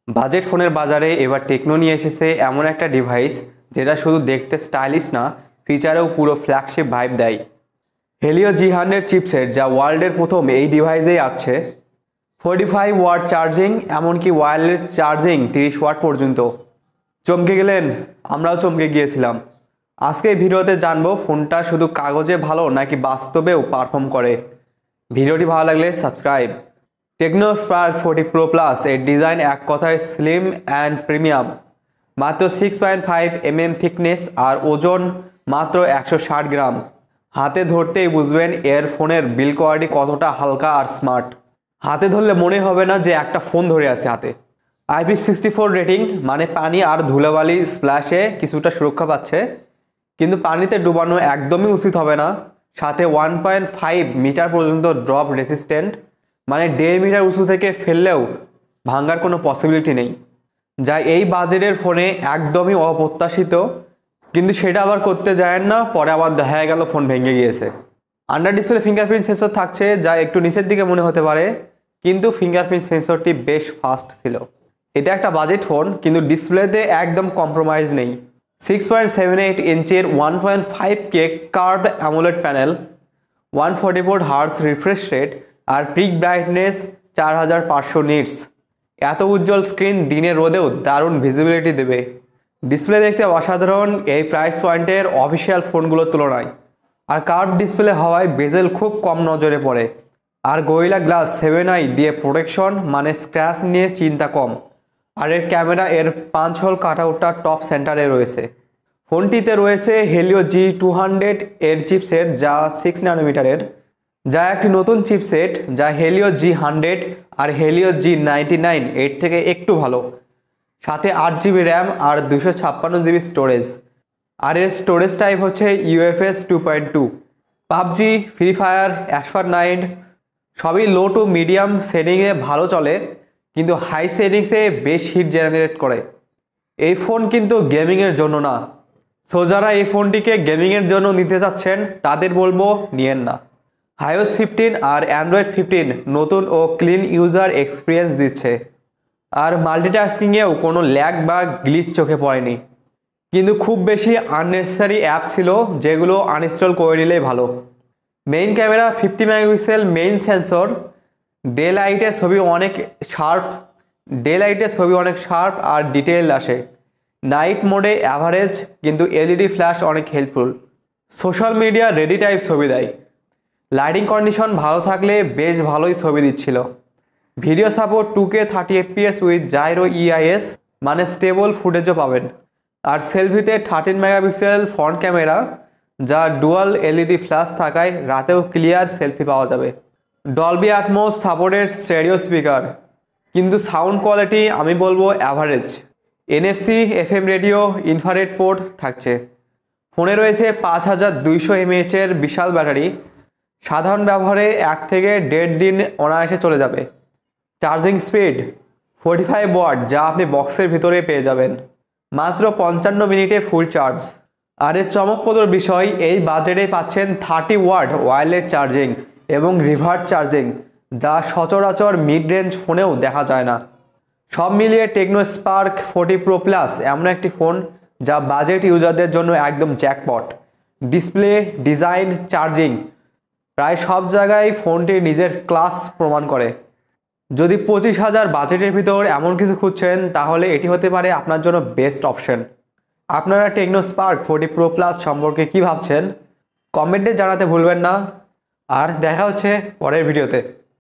Budget ফোনের বাজারে এবার টেকনো নিয়ে এসেছে এমন একটা ডিভাইস যেটা শুধু দেখতে স্টাইলিশ না, ফিচারেও পুরো ফ্ল্যাগশিপ ভাইব দেয়। হেলিও G100 চিপসেট যা ওয়ার্ল্ডের প্রথম এই ডিভাইসেই আছে। 45 ওয়াট চার্জিং, এমনকি ওয়্যারলেস চার্জিং 30 ওয়াট পর্যন্ত। চমকে গেলেন? আমরাও চমকে গিয়েছিলাম। আজকে এই ভিডিওতে জানবো ফোনটা শুধু কাগজে ভালো নাকি বাস্তবেও পারফর্ম করে। ভিডিওটি ভালো লাগলে subscribe. Tecno Spark 40 pro plus এর ডিজাইন এক কথায় স্লিম অ্যান্ড প্রিমিয়াম। মাত্র 6.5 mm থিকনেস আর ওজন মাত্র 160 গ্রাম। হাতে ধরতেই বুঝবেন এর ফোনের বিল্ড কোয়ালিটি কতটা হালকা আর স্মার্ট। হাতে ধরলে মনে হবে না যে একটা ফোন ধরে আছে হাতে। IP64 রেটিং, মানে পানি আর ধুলাবালি স্প্ল্যাশে কিছুটা সুরক্ষা পাচ্ছে, কিন্তু পানিতে ডুবানো একদমই উচিত হবে না। সাথে 1.5 মিটার পর্যন্ত ড্রপ রেসিস্ট্যান্ট, মানে 1.5 মিটার উঁচু থেকে ফেললেও ভাঙার কোনো পসিবিলিটি নেই, যা এই বাজেটের ফোনে একদমই অপ্রত্যাশিত। কিন্তু সেটা আবার করতে যায় না, পরে আবার দেখা গেল ফোন ভেঙে গিয়েছে। আন্ডার ডিসপ্লে ফিঙ্গারপ্রিন্ট সেন্সর থাকছে, যা একটু নিচের দিকে মনে হতে পারে, কিন্তু ফিঙ্গারপ্রিন্ট সেন্সরটি বেশ ফাস্ট ছিল। এটা একটা বাজেট ফোন, কিন্তু ডিসপ্লেতে একদম কম্প্রোমাইজ নেই। 6.78 ইঞ্চের 1.5K curved AMOLED panel, 144 hertz refresh rate আর পিক ব্রাইটনেস 4500 নিটস। এত উজ্জ্বল স্ক্রিন দিনের রোদেও দারুণ ভিজিবিলিটি দেবে। ডিসপ্লে দেখতে অসাধারণ এই প্রাইস পয়েন্টের অফিসিয়াল ফোনগুলোর তুলনায়। আর কার্ভ ডিসপ্লে হওয়ায় বেজেল খুব কম নজরে পড়ে। আর গরিলা গ্লাস 7i দিয়ে প্রোটেকশন, মানে স্ক্র্যাচ নিয়ে চিন্তা কম। আর এর ক্যামেরা এর 5 হোল কাটআউটটা টপ সেন্টারে রয়েছে। ফোনটিতে রয়েছে হেলিও G200 এর চিপসেট, যা 6 ন্যানোমিটারের, যা একটি নতুন চিপসেট যা হেলিও G100 আর হেলিও G99 এর থেকে একটু ভালো। সাথে 8GB র্যাম আর 256GB স্টোরেজ। আর এর স্টোরেজ টাইপ হচ্ছে UFS 2.2। PUBG, free fire, Asphalt 9 সবই লো টু মিডিয়াম সেটিংয়ে ভালো চলে, কিন্তু হাই সেটিংসে বেশ হিট জেনারেট করে। এই ফোন কিন্তু গেমিংয়ের জন্য না। সো যারা এই ফোনটিকে গেমিংয়ের জন্য নিতে চাচ্ছেন তাদের বলবো নিয়েন না। iOS 15 আর Android 15 নতুন ও ক্লিন ইউজার এক্সপিরিয়েন্স দিচ্ছে। আর মাল্টিটাস্কিংয়েও কোনো ল্যাগ বা গ্লিচ চোখে পড়েনি। কিন্তু খুব বেশি আননেসেসারি অ্যাপ ছিল, যেগুলো আনইনস্টল করে নিলেই ভালো। Main camera 50 megapixel main sensor. Day লাইটে ছবি অনেক শার্প আর ডিটেইল আসে। নাইট মোডে অ্যাভারেজ, কিন্তু এলইডি ফ্ল্যাশ অনেক helpful. Social media ready type ছবি দেয়। লাইটিং কন্ডিশন ভালো থাকলে বেশ ভালোই ছবি দিচ্ছিল। Video support 2K 30fps with gyro EIS, মানে স্টেবল ফুটেজও পাবেন। আর সেলফিতে 13 মেগাপিক্সেল ফ্রন্ট ক্যামেরা, যা ডুয়াল এলইডি ফ্ল্যাশ থাকায় রাতেও ক্লিয়ার সেলফি পাওয়া যাবে। Dolby atoms supported stereo speaker, কিন্তু সাউন্ড কোয়ালিটি আমি বলবো average. NFC FM radio, infrared port থাকছে। ফোনে রয়েছে 5200 mAh এর বিশাল ব্যাটারি। সাধারণ ব্যবহারে 1 থেকে 1.5 দিন অনায়াসে চলে যাবে। চার্জিং স্পিড 45 ওয়াট, যা আপনি বক্সের ভিতরে পেয়ে যাবেন। মাত্র 55 মিনিটে ফুল চার্জ। আর এর চমকপ্রদ বিষয়, এই বাজেটে পাচ্ছেন 30 ওয়াট ওয়্যারলেস চার্জিং এবং রিভার্স চার্জিং, যা সচরাচর মিড রেঞ্জ ফোনেও দেখা যায় না। সব মিলিয়ে টেকনো স্পার্ক 40 প্রো প্লাস এমন একটি ফোন যা বাজেট ইউজারদের জন্য একদম জ্যাকপট। ডিসপ্লে, ডিজাইন, চার্জিং, প্রায় সব জায়গায় ফোনটি নিজের ক্লাস প্রমাণ করে। যদি 25,000 বাজেটের ভিতর এমন কিছু খুঁজছেন, তাহলে এটি হতে পারে আপনার জন্য বেস্ট অপশন। আপনারা টেকনো স্পার্ক 40 প্রো প্লাস সম্পর্কে কী ভাবছেন কমেন্টে জানাতে ভুলবেন না। আর দেখা হচ্ছে পরের ভিডিওতে।